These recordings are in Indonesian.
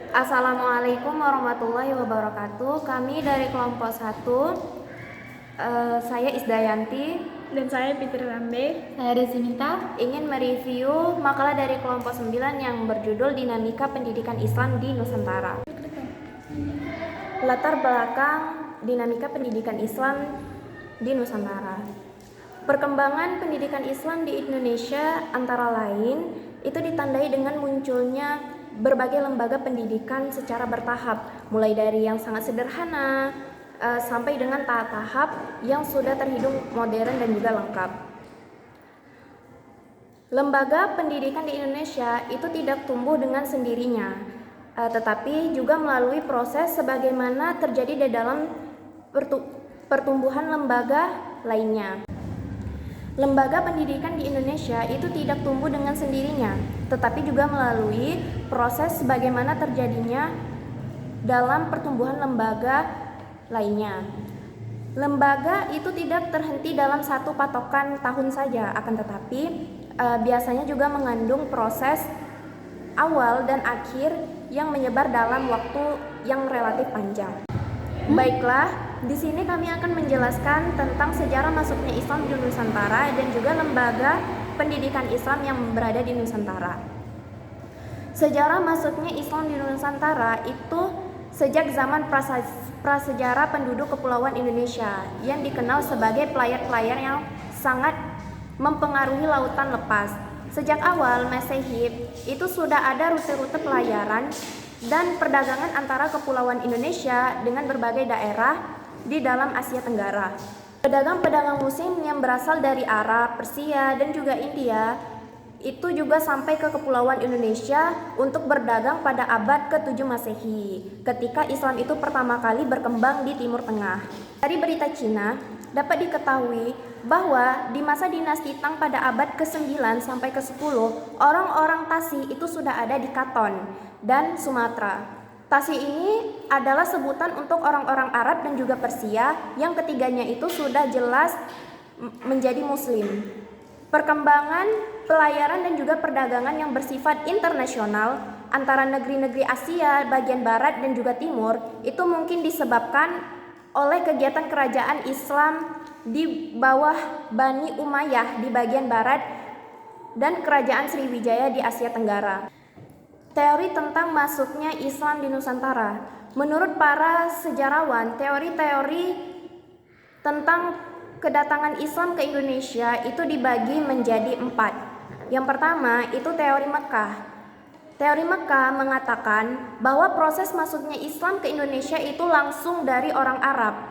Assalamualaikum warahmatullahi wabarakatuh. Kami dari kelompok 1, saya Isdayanti Dan saya Fitri Rambe. Saya Desinita ingin mereview makalah dari kelompok 9 yang berjudul Dinamika Pendidikan Islam di Nusantara. Latar belakang dinamika pendidikan Islam di Nusantara. Perkembangan pendidikan Islam di Indonesia antara lain itu ditandai dengan munculnya berbagai lembaga pendidikan secara bertahap, mulai dari yang sangat sederhana sampai dengan tahap-tahap yang sudah terhitung modern dan juga lengkap. Lembaga pendidikan di Indonesia itu tidak tumbuh dengan sendirinya, tetapi juga melalui proses sebagaimana terjadi di dalam pertumbuhan lembaga lainnya. Lembaga pendidikan di Indonesia itu tidak tumbuh dengan sendirinya, tetapi juga melalui proses sebagaimana terjadinya dalam pertumbuhan lembaga lainnya. Lembaga itu tidak terhenti dalam satu patokan tahun saja, akan tetapi biasanya juga mengandung proses awal dan akhir yang menyebar dalam waktu yang relatif panjang. Baiklah, di sini kami akan menjelaskan tentang sejarah masuknya Islam di Nusantara dan juga lembaga pendidikan Islam yang berada di Nusantara. Sejarah masuknya Islam di Nusantara itu sejak zaman prasejarah penduduk Kepulauan Indonesia yang dikenal sebagai pelayar-pelayar yang sangat mempengaruhi lautan lepas. Sejak awal Masehi itu sudah ada rute-rute pelayaran dan perdagangan antara Kepulauan Indonesia dengan berbagai daerah di dalam Asia Tenggara. Pedagang-pedagang Muslim yang berasal dari Arab, Persia, dan juga India itu juga sampai ke Kepulauan Indonesia untuk berdagang pada abad ke-7 Masehi, ketika Islam itu pertama kali berkembang di Timur Tengah. Dari berita Cina dapat diketahui bahwa di masa dinasti Tang pada abad ke-9 sampai ke-10, orang-orang Tasik itu sudah ada di Katon dan Sumatera. Tasik ini adalah sebutan untuk orang-orang Arab dan juga Persia yang ketiganya itu sudah jelas menjadi Muslim. Perkembangan pelayaran dan juga perdagangan yang bersifat internasional antara negeri-negeri Asia bagian barat dan juga timur itu mungkin disebabkan oleh kegiatan kerajaan Islam di bawah Bani Umayyah di bagian barat dan kerajaan Sriwijaya di Asia Tenggara. Teori tentang masuknya Islam di Nusantara. Menurut para sejarawan, teori-teori tentang kedatangan Islam ke Indonesia itu dibagi menjadi 4. Yang pertama itu teori Mekah. Teori Mekah mengatakan bahwa proses masuknya Islam ke Indonesia itu langsung dari orang Arab.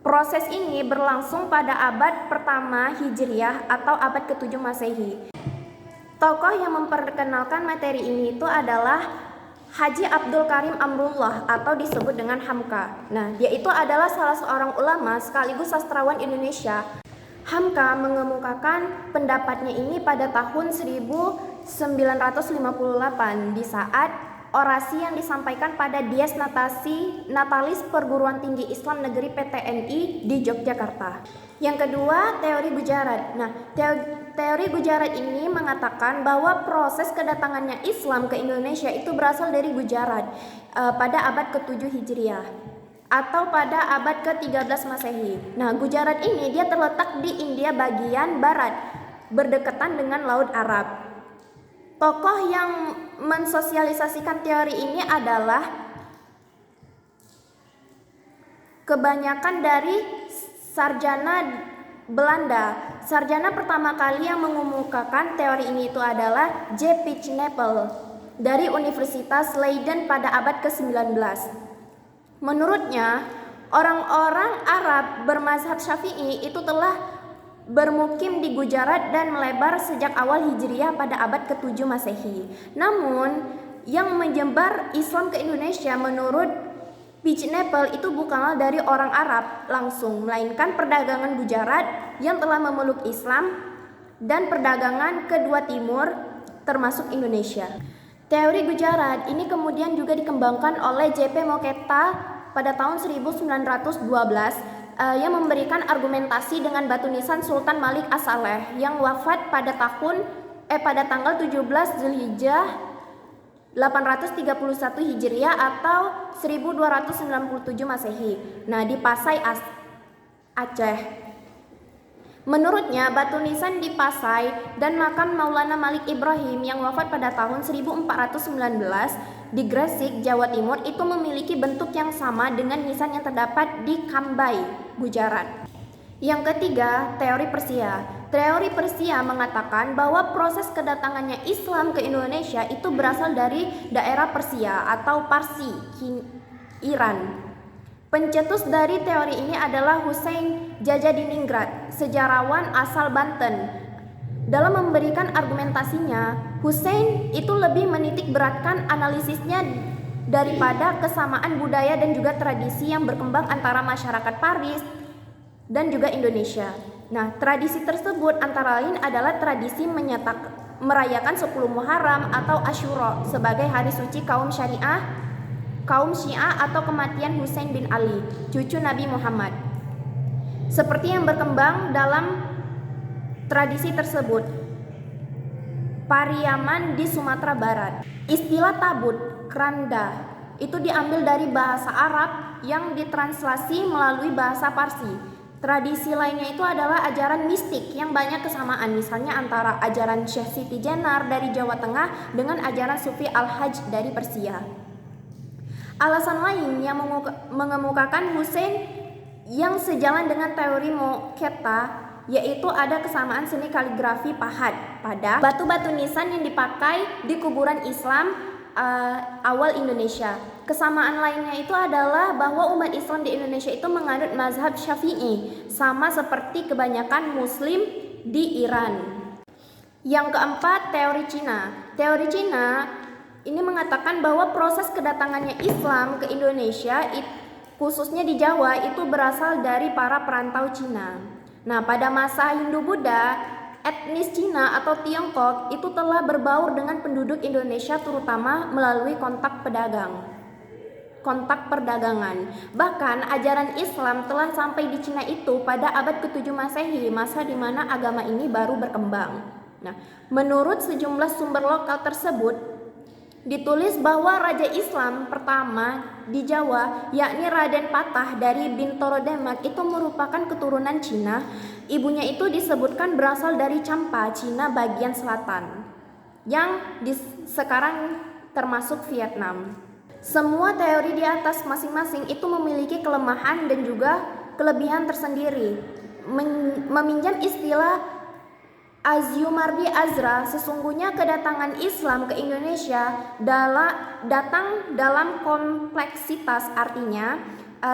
Proses ini berlangsung pada abad pertama Hijriah atau abad ke-7 Masehi. Tokoh yang memperkenalkan materi ini itu adalah Haji Abdul Karim Amrullah atau disebut dengan Hamka. Nah, dia itu adalah salah seorang ulama sekaligus sastrawan Indonesia. Hamka mengemukakan pendapatnya ini pada tahun 1958 di saat orasi yang disampaikan pada Dies Natalis Perguruan Tinggi Islam Negeri PTNI di Yogyakarta. Yang kedua, teori Gujarat. Nah, teori Gujarat ini mengatakan bahwa proses kedatangannya Islam ke Indonesia itu berasal dari Gujarat pada abad ke-7 Hijriah atau pada abad ke-13 Masehi. Nah, Gujarat ini dia terletak di India bagian barat, berdekatan dengan Laut Arab. Tokoh yang mensosialisasikan teori ini adalah kebanyakan dari sarjana Belanda. Sarjana pertama kali yang mengemukakan teori ini itu adalah J.P. Knepel dari Universitas Leiden pada abad ke-19. Menurutnya, orang-orang Arab bermazhab Syafi'i itu telah bermukim di Gujarat dan melebar sejak awal Hijriah pada abad ke-7 Masehi. Namun, yang menyebar Islam ke Indonesia menurut Knepel itu bukanlah dari orang Arab langsung, melainkan perdagangan Gujarat yang telah memeluk Islam dan perdagangan kedua timur termasuk Indonesia. Teori Gujarat ini kemudian juga dikembangkan oleh J.P. Moketa pada tahun 1912 yang memberikan argumentasi dengan batu nisan Sultan Malik As-Saleh yang wafat pada tanggal 17 Zulhijjah 831 Hijriah atau 1297 Masehi. Nah, di Pasai, Aceh. Menurutnya, batu nisan di Pasai dan makam Maulana Malik Ibrahim yang wafat pada tahun 1419 di Gresik, Jawa Timur itu memiliki bentuk yang sama dengan nisan yang terdapat di Kambai, Gujarat. Yang ketiga, teori Persia. Teori Persia mengatakan bahwa proses kedatangannya Islam ke Indonesia itu berasal dari daerah Persia atau Parsi, Iran. Pencetus dari teori ini adalah Husein Jajadiningrat, sejarawan asal Banten. Dalam memberikan argumentasinya, Husein itu lebih menitik beratkan analisisnya daripada kesamaan budaya dan juga tradisi yang berkembang antara masyarakat Paris dan juga Indonesia. Nah, tradisi tersebut antara lain adalah tradisi merayakan 10 Muharram atau Asyura sebagai hari suci kaum Syiah atau kematian Husain bin Ali, cucu Nabi Muhammad. Seperti yang berkembang dalam tradisi tersebut, Pariaman di Sumatera Barat. Istilah tabut, keranda, itu diambil dari bahasa Arab yang ditranslasi melalui bahasa Parsi. Tradisi lainnya itu adalah ajaran mistik yang banyak kesamaan, misalnya antara ajaran Syekh Siti Jenar dari Jawa Tengah dengan ajaran Sufi Al-Hajj dari Persia. Alasan lain yang mengemukakan Husain yang sejalan dengan teori Mokheta yaitu ada kesamaan seni kaligrafi pahat pada batu-batu nisan yang dipakai di kuburan Islam awal Indonesia. Kesamaan lainnya itu adalah bahwa umat Islam di Indonesia itu menganut mazhab Syafi'i, sama seperti kebanyakan Muslim di Iran. Yang keempat, teori Cina. Teori Cina ini mengatakan bahwa proses kedatangannya Islam ke Indonesia, khususnya di Jawa, itu berasal dari para perantau Cina. Nah, pada masa Hindu-Buddha, etnis Cina atau Tiongkok itu telah berbaur dengan penduduk Indonesia terutama melalui kontak perdagangan. Bahkan ajaran Islam telah sampai di Cina itu pada abad ke-7 Masehi, masa di mana agama ini baru berkembang. Nah, menurut sejumlah sumber lokal tersebut ditulis bahwa raja Islam pertama di Jawa, yakni Raden Patah dari Bintoro Demak, itu merupakan keturunan Cina. Ibunya itu disebutkan berasal dari Champa, Cina bagian selatan, yang sekarang termasuk Vietnam. Semua teori di atas masing-masing itu memiliki kelemahan dan juga kelebihan tersendiri. Meminjam istilah Azyumardi Azra, sesungguhnya kedatangan Islam ke Indonesia datang dalam kompleksitas, artinya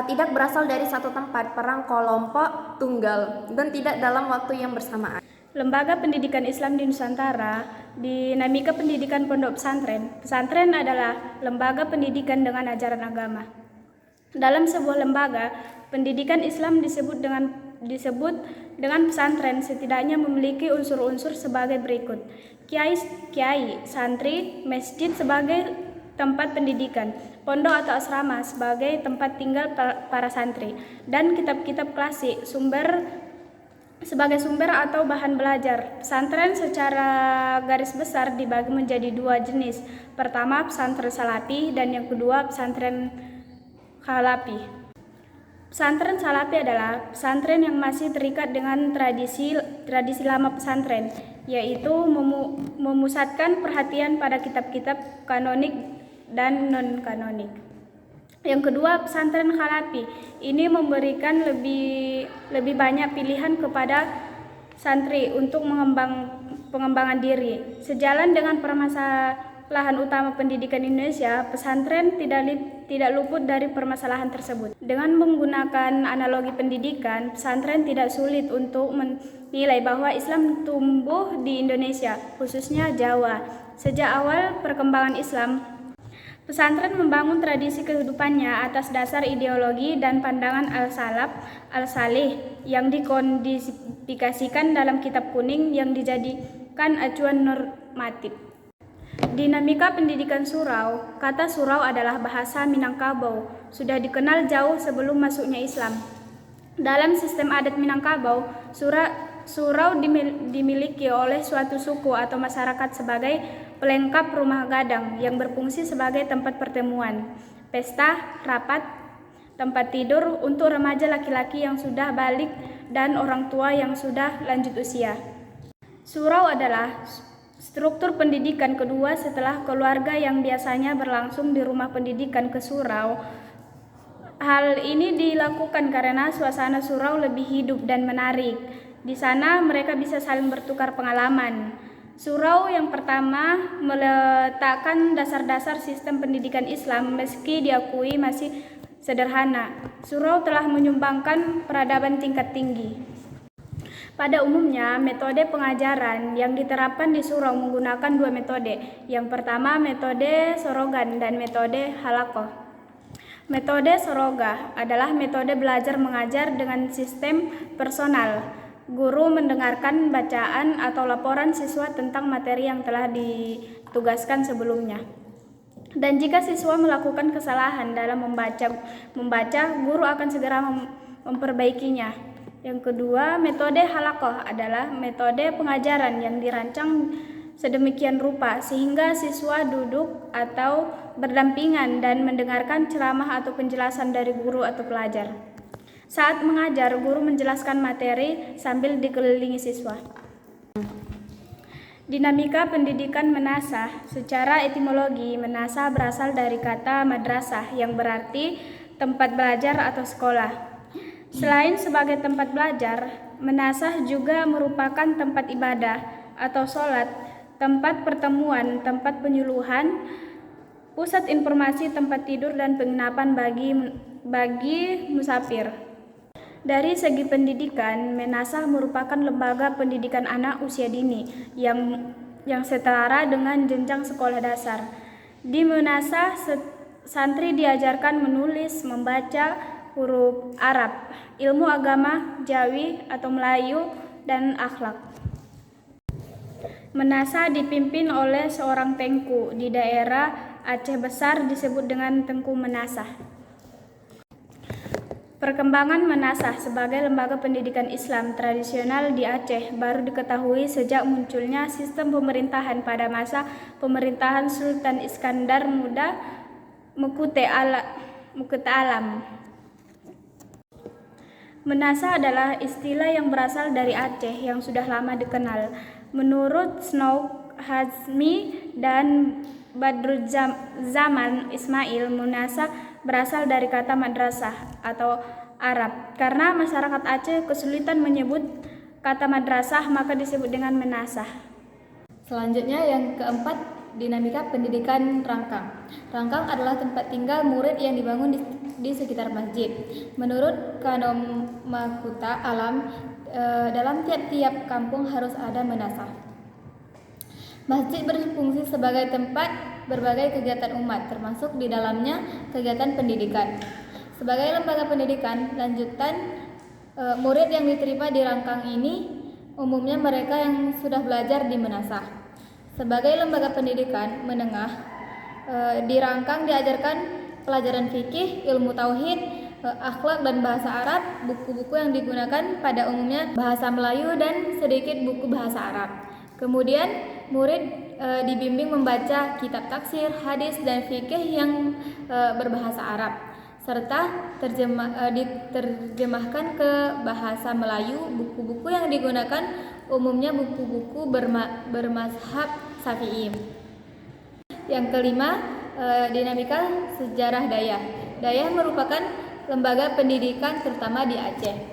tidak berasal dari satu tempat, perang kelompok tunggal, dan tidak dalam waktu yang bersamaan. Lembaga Pendidikan Islam di Nusantara, dinamika pendidikan pondok pesantren. Pesantren adalah lembaga pendidikan dengan ajaran agama. Dalam sebuah lembaga pendidikan Islam disebut dengan pesantren setidaknya memiliki unsur-unsur sebagai berikut: kiai, santri, masjid sebagai tempat pendidikan, pondok atau asrama sebagai tempat tinggal para santri, dan kitab-kitab klasik sebagai sumber atau bahan belajar. Pesantren secara garis besar dibagi menjadi dua jenis. Pertama, pesantren salafi, dan yang kedua, pesantren khalafi. Pesantren salafi adalah pesantren yang masih terikat dengan tradisi lama pesantren, yaitu memusatkan perhatian pada kitab-kitab kanonik dan non-kanonik. Yang kedua, pesantren khalafi. Ini memberikan lebih banyak pilihan kepada santri untuk pengembangan diri. Sejalan dengan permasalahan utama pendidikan Indonesia, pesantren tidak luput dari permasalahan tersebut. Dengan menggunakan analogi pendidikan, pesantren tidak sulit untuk menilai bahwa Islam tumbuh di Indonesia, khususnya Jawa. Sejak awal perkembangan Islam, pesantren membangun tradisi kehidupannya atas dasar ideologi dan pandangan al-salaf, al-salih yang dikodifikasikan dalam kitab kuning yang dijadikan acuan normatif. Dinamika pendidikan surau. Kata surau adalah bahasa Minangkabau, sudah dikenal jauh sebelum masuknya Islam. Dalam sistem adat Minangkabau, surau dimiliki oleh suatu suku atau masyarakat sebagai pelengkap rumah gadang yang berfungsi sebagai tempat pertemuan, pesta, rapat, tempat tidur untuk remaja laki-laki yang sudah balik dan orang tua yang sudah lanjut usia. Surau adalah struktur pendidikan kedua setelah keluarga yang biasanya berlangsung di rumah pendidikan ke surau. Hal ini dilakukan karena suasana surau lebih hidup dan menarik. Di sana mereka bisa saling bertukar pengalaman. Surau yang pertama meletakkan dasar-dasar sistem pendidikan Islam meski diakui masih sederhana. Surau telah menyumbangkan peradaban tingkat tinggi. Pada umumnya, metode pengajaran yang diterapkan di surau menggunakan dua metode. Yang pertama, metode sorogan dan metode halakoh. Metode soroga adalah metode belajar mengajar dengan sistem personal. Guru mendengarkan bacaan atau laporan siswa tentang materi yang telah ditugaskan sebelumnya. Dan jika siswa melakukan kesalahan dalam membaca, guru akan segera memperbaikinya. Yang kedua, metode halakoh adalah metode pengajaran yang dirancang sedemikian rupa sehingga siswa duduk atau berdampingan dan mendengarkan ceramah atau penjelasan dari guru atau pelajar. Saat mengajar, guru menjelaskan materi sambil dikelilingi siswa. Dinamika pendidikan menasah. Secara etimologi, menasah berasal dari kata madrasah yang berarti tempat belajar atau sekolah. Selain sebagai tempat belajar, menasah juga merupakan tempat ibadah atau sholat, tempat pertemuan, tempat penyuluhan, pusat informasi, tempat tidur, dan penginapan bagi musafir. Dari segi pendidikan, menasah merupakan lembaga pendidikan anak usia dini yang setara dengan jenjang sekolah dasar. Di menasah, santri diajarkan menulis, membaca, huruf Arab, ilmu agama, Jawi atau Melayu, dan akhlak. Menasah dipimpin oleh seorang tengku. Di daerah Aceh Besar disebut dengan Tengku Menasah. Perkembangan menasah sebagai lembaga pendidikan Islam tradisional di Aceh baru diketahui sejak munculnya sistem pemerintahan pada masa pemerintahan Sultan Iskandar Muda Mukute Alam. Menasah adalah istilah yang berasal dari Aceh yang sudah lama dikenal. Menurut Snouk Hazmi dan Badruzzaman Ismail, menasah berasal dari kata madrasah atau Arab. Karena masyarakat Aceh kesulitan menyebut kata madrasah, maka disebut dengan menasah. Selanjutnya yang keempat, dinamika pendidikan rangkang. Rangkang adalah tempat tinggal murid yang dibangun di sekitar masjid. Menurut Kanom Makuta Alam, dalam tiap-tiap kampung harus ada menasah. Masjid berfungsi sebagai tempat berbagai kegiatan umat, termasuk di dalamnya kegiatan pendidikan. Sebagai lembaga pendidikan lanjutan, murid yang diterima di rangkang ini umumnya mereka yang sudah belajar di menasah. Sebagai lembaga pendidikan menengah, di rangkang diajarkan pelajaran fikih, ilmu tauhid, akhlak dan bahasa Arab. Buku-buku yang digunakan pada umumnya bahasa Melayu dan sedikit buku bahasa Arab. Kemudian murid dibimbing membaca kitab tafsir, hadis dan fikih yang berbahasa Arab serta diterjemahkan ke bahasa Melayu. Buku-buku yang digunakan umumnya buku-buku bermazhab Syafi'i. Yang kelima, dinamika sejarah Dayah. Dayah merupakan lembaga pendidikan terutama di Aceh.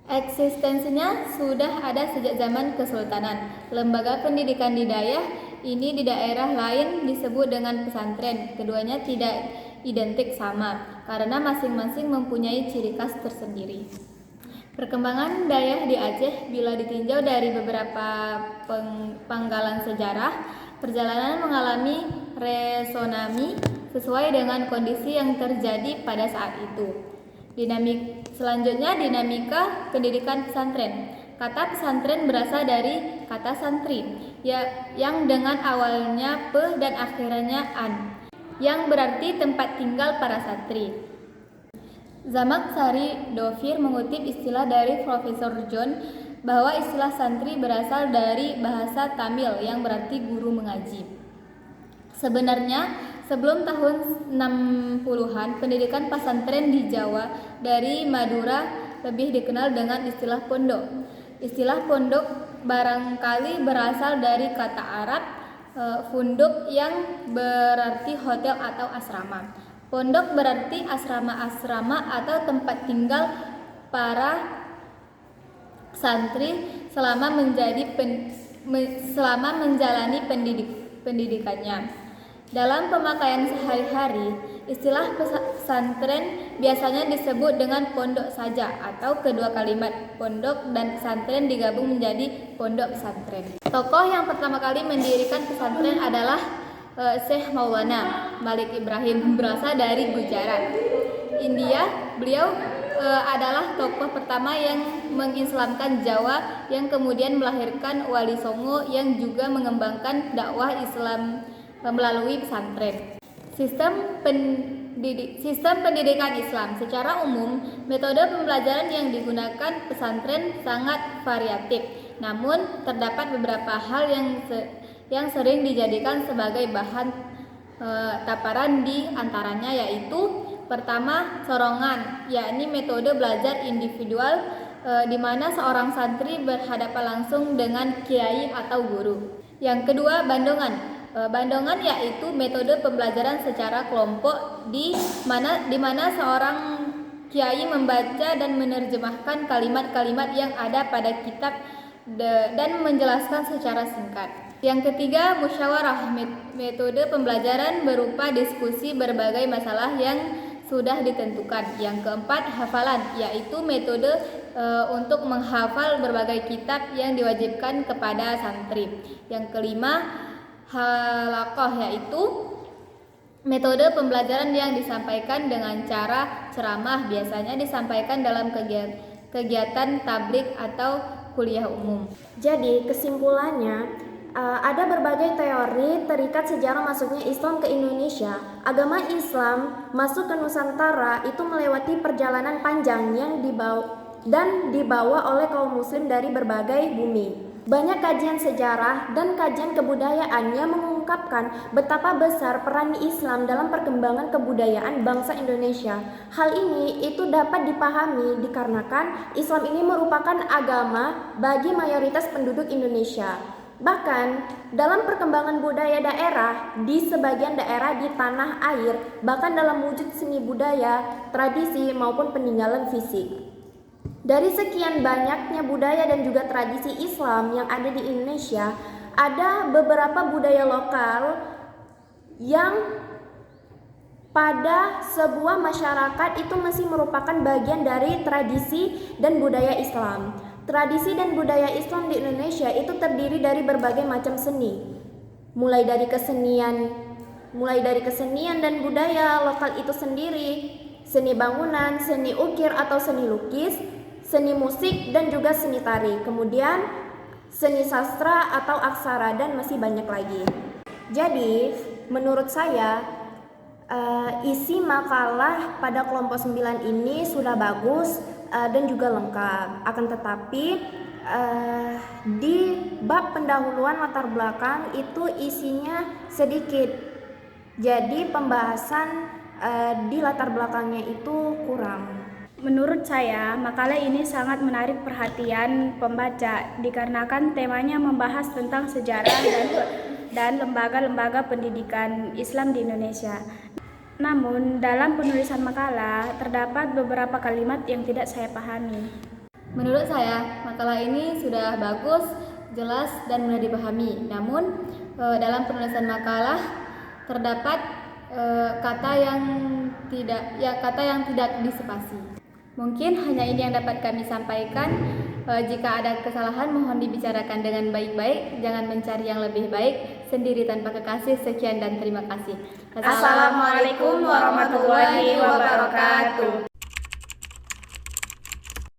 Eksistensinya sudah ada sejak zaman Kesultanan. Lembaga pendidikan di Dayah ini di daerah lain disebut dengan pesantren. Keduanya tidak identik sama karena masing-masing mempunyai ciri khas tersendiri. Perkembangan Dayah di Aceh bila ditinjau dari beberapa penggalan sejarah, perjalanan mengalami resonami sesuai dengan kondisi yang terjadi pada saat itu. Selanjutnya dinamika pendidikan pesantren. Kata pesantren berasal dari kata santri yang dengan awalnya pe dan akhirnya an, yang berarti tempat tinggal para santri. Zamak Sari Dovir mengutip istilah dari Profesor John bahwa istilah santri berasal dari bahasa Tamil yang berarti guru mengaji. Sebenarnya sebelum tahun 60-an, pendidikan pesantren di Jawa dari Madura lebih dikenal dengan istilah pondok. Istilah pondok barangkali berasal dari kata Arab funduk yang berarti hotel atau asrama. Pondok berarti asrama-asrama atau tempat tinggal para santri selama menjalani pendidikannya. Dalam pemakaian sehari-hari, istilah pesantren biasanya disebut dengan pondok saja atau kedua kalimat pondok dan pesantren digabung menjadi pondok pesantren. Tokoh yang pertama kali mendirikan pesantren adalah Syekh Maulana Malik Ibrahim, berasal dari Gujarat, India. Beliau adalah tokoh pertama yang mengislamkan Jawa yang kemudian melahirkan Wali Songo yang juga mengembangkan dakwah Islam melalui pesantren. Sistem pendidikan Islam secara umum, metode pembelajaran yang digunakan pesantren sangat variatif. Namun terdapat beberapa hal yang sering dijadikan sebagai bahan taparan, di antaranya yaitu pertama, sorongan, yakni metode belajar individual di mana seorang santri berhadapan langsung dengan kiai atau guru. Yang kedua, bandongan. Bandongan yaitu metode pembelajaran secara kelompok di mana seorang kiai membaca dan menerjemahkan kalimat-kalimat yang ada pada kitab dan menjelaskan secara singkat. Yang ketiga, musyawarah, metode pembelajaran berupa diskusi berbagai masalah yang sudah ditentukan. Yang keempat, hafalan, yaitu metode untuk menghafal berbagai kitab yang diwajibkan kepada santri. Yang kelima, halaqah, yaitu metode pembelajaran yang disampaikan dengan cara ceramah, biasanya disampaikan dalam kegiatan tabligh atau kuliah umum. Jadi kesimpulannya, ada berbagai teori terikat sejarah masuknya Islam ke Indonesia. Agama Islam masuk ke Nusantara itu melewati perjalanan panjang yang dibawa oleh kaum muslim dari berbagai bumi. Banyak kajian sejarah dan kajian kebudayaan yang mengungkapkan betapa besar peran Islam dalam perkembangan kebudayaan bangsa Indonesia. Hal ini itu dapat dipahami dikarenakan Islam ini merupakan agama bagi mayoritas penduduk Indonesia. Bahkan dalam perkembangan budaya daerah di sebagian daerah di tanah air, bahkan dalam wujud seni budaya, tradisi maupun peninggalan fisik. Dari sekian banyaknya budaya dan juga tradisi Islam yang ada di Indonesia, ada beberapa budaya lokal yang pada sebuah masyarakat itu masih merupakan bagian dari tradisi dan budaya Islam. Tradisi dan budaya Islam di Indonesia itu terdiri dari berbagai macam seni, mulai dari kesenian dan budaya lokal itu sendiri, seni bangunan, seni ukir atau seni lukis, seni musik dan juga seni tari, kemudian seni sastra atau aksara, dan masih banyak lagi. Jadi menurut saya isi makalah pada kelompok 9 ini sudah bagus dan juga lengkap. Akan tetapi di bab pendahuluan latar belakang itu isinya sedikit. Jadi pembahasan di latar belakangnya itu kurang. Menurut saya, makalah ini sangat menarik perhatian pembaca dikarenakan temanya membahas tentang sejarah dan lembaga-lembaga pendidikan Islam di Indonesia. Namun, dalam penulisan makalah terdapat beberapa kalimat yang tidak saya pahami. Menurut saya, makalah ini sudah bagus, jelas, dan mudah dipahami. Namun, dalam penulisan makalah terdapat kata yang tidak dispasi. Mungkin hanya ini yang dapat kami sampaikan. Jika ada kesalahan, mohon dibicarakan dengan baik-baik. Jangan mencari yang lebih baik sendiri tanpa kekasih. Sekian dan terima kasih. Assalamualaikum warahmatullahi wabarakatuh.